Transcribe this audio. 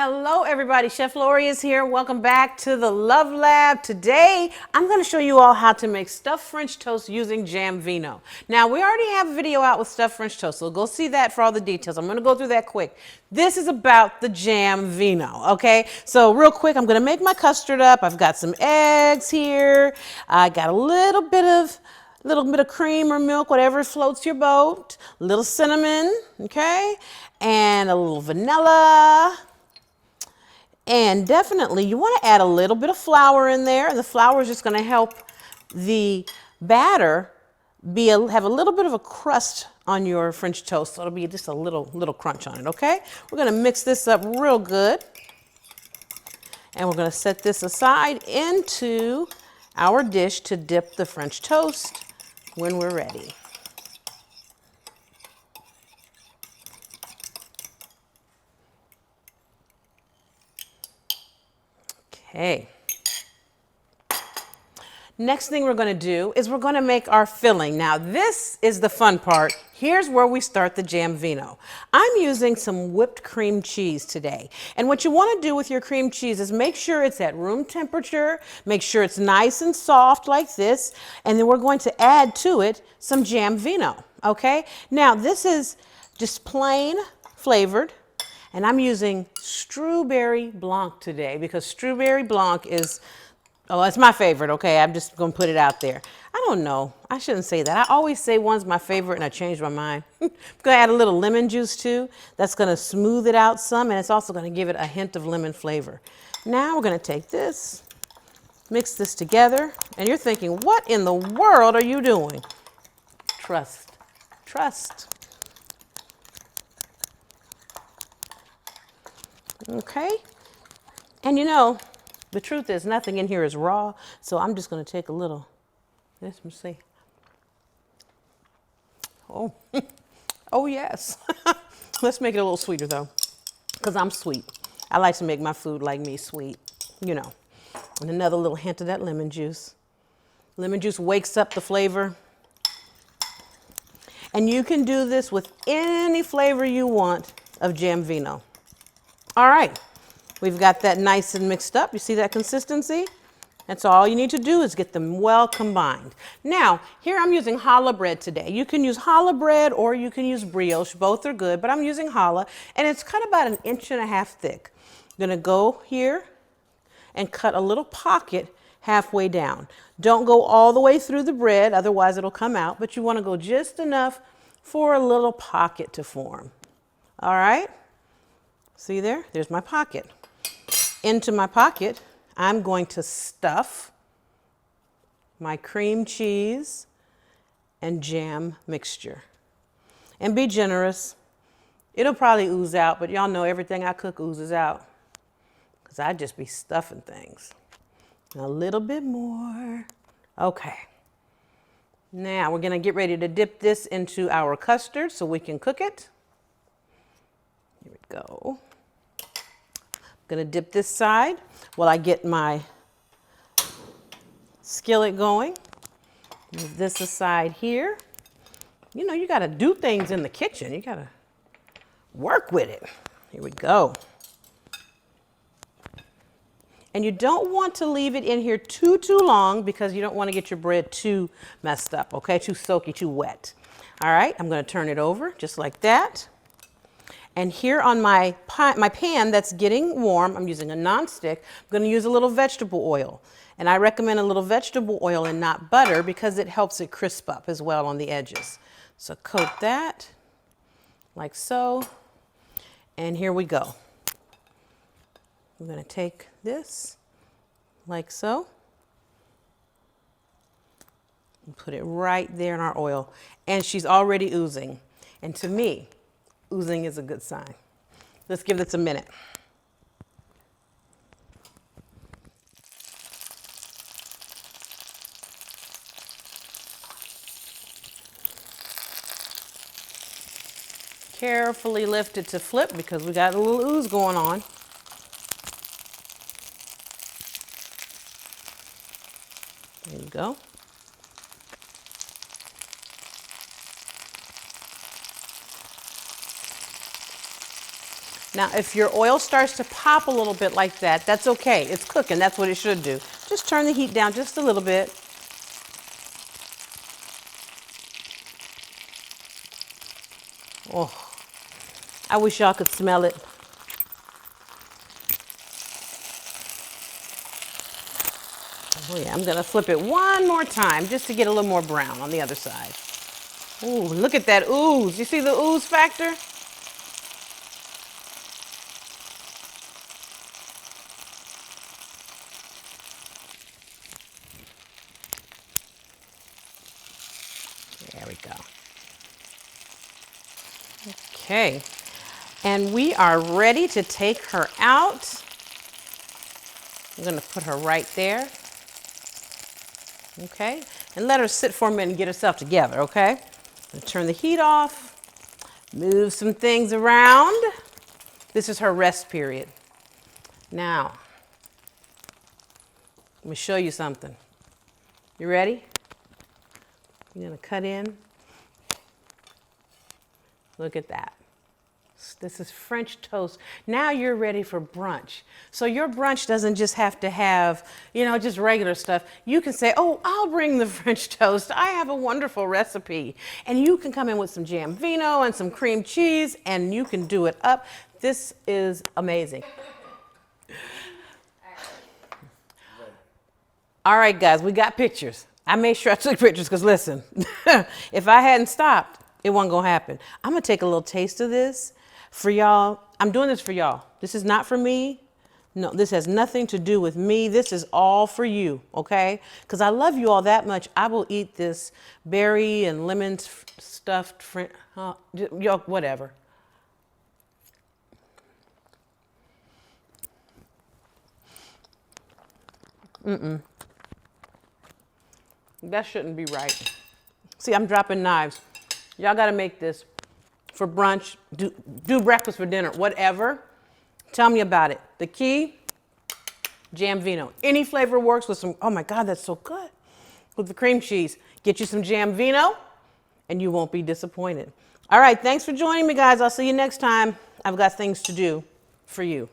Hello everybody, Chef Lorious here. Welcome back to the Love Lab. Today, I'm going to show you all how to make stuffed French toast using jam Vino. Now, we already have a video out with stuffed French toast, so go see that for all the details. I'm going to go through that quick. This is about the jam Vino, okay? So real quick, I'm going to make my custard up. I've got some eggs here. I got a little bit of cream or milk, whatever floats your boat. A little cinnamon, okay? And a little vanilla. And definitely you want to add a little bit of flour in there, and the flour is just going to help the batter have a little bit of a crust on your French toast, so it'll be just a little crunch on it, okay? We're going to mix this up real good, and we're going to set this aside into our dish to dip the French toast when we're ready. Okay. Next thing we're going to do is we're going to make our filling. Now this is the fun part. Here's where we start the jam Vino. I'm using some whipped cream cheese today. And what you want to do with your cream cheese is make sure it's at room temperature, make sure it's nice and soft like this, and then we're going to add to it some jam Vino, okay? Now this is just plain flavored. And I'm using strawberry blanc today because strawberry blanc is, oh, it's my favorite, okay? I'm just going to put it out there. I don't know. I shouldn't say that. I always say one's my favorite and I change my mind. I'm going to add a little lemon juice too. That's going to smooth it out some, and it's also going to give it a hint of lemon flavor. Now we're going to take this, mix this together, and you're thinking, what in the world are you doing? Trust. Trust. Okay, and you know, the truth is nothing in here is raw, so I'm just going to take a little, let me see. Oh, oh yes. Let's make it a little sweeter though, because I'm sweet. I like to make my food like me sweet, you know. And another little hint of that lemon juice. Lemon juice wakes up the flavor. And you can do this with any flavor you want of jam Vino. All right, we've got that nice and mixed up. You see that consistency? That's all you need to do is get them well combined. Now, here I'm using challah bread today. You can use challah bread or you can use brioche. Both are good, but I'm using challah, and it's cut about 1.5 inches thick. I'm gonna go here and cut a little pocket halfway down. Don't go all the way through the bread, otherwise it'll come out, but you wanna go just enough for a little pocket to form. All right? See there? There's my pocket. Into my pocket, I'm going to stuff my cream cheese and jam mixture. And be generous. It'll probably ooze out, but y'all know everything I cook oozes out, because I just be stuffing things. And a little bit more. Okay. Now we're going to get ready to dip this into our custard so we can cook it. Here we go. Gonna dip this side while I get my skillet going. Move this aside here. You know, you gotta do things in the kitchen. You gotta work with it. Here we go. And you don't want to leave it in here too long because you don't want to get your bread too messed up, okay? Too soaky, too wet. All right, I'm gonna turn it over just like that. And here on my pan that's getting warm, I'm using a nonstick. I'm going to use a little vegetable oil. And I recommend a little vegetable oil and not butter because it helps it crisp up as well on the edges. So coat that like so. And here we go. I'm going to take this like so and put it right there in our oil. And she's already oozing. And to me, oozing is a good sign. Let's give this a minute. Carefully lift it to flip because we got a little ooze going on. There you go. Now, if your oil starts to pop a little bit like that, that's okay. It's cooking. That's what it should do. Just turn the heat down just a little bit. Oh, I wish y'all could smell it. Oh yeah, I'm gonna flip it one more time just to get a little more brown on the other side. Ooh, look at that ooze. You see the ooze factor? There we go. Okay, and we are ready to take her out. I'm gonna put her right there. Okay, and let her sit for a minute and get herself together, okay? Turn the heat off, move some things around. This is her rest period. Now, let me show you something. You ready? You're gonna cut in. Look at that. This is French toast. Now you're ready for brunch. So your brunch doesn't just have to have, just regular stuff. You can say, oh, I'll bring the French toast. I have a wonderful recipe. And you can come in with some jam vino and some cream cheese, and you can do it up. This is amazing. All right, guys, we got pictures. I made sure I took pictures because listen, if I hadn't stopped, it wasn't gonna happen. I'm gonna take a little taste of this for y'all. I'm doing this for y'all. This is not for me. No, this has nothing to do with me. This is all for you, okay? Because I love you all that much. I will eat this berry and lemon stuffed, whatever. That shouldn't be right. See, I'm dropping knives. Y'all got to make this for brunch, do breakfast for dinner, whatever. Tell me about it. The key, jam vino. Any flavor works with some, oh my God, that's so good. With the cream cheese. Get you some jam vino and you won't be disappointed. All right, thanks for joining me, guys. I'll see you next time. I've got things to do for you.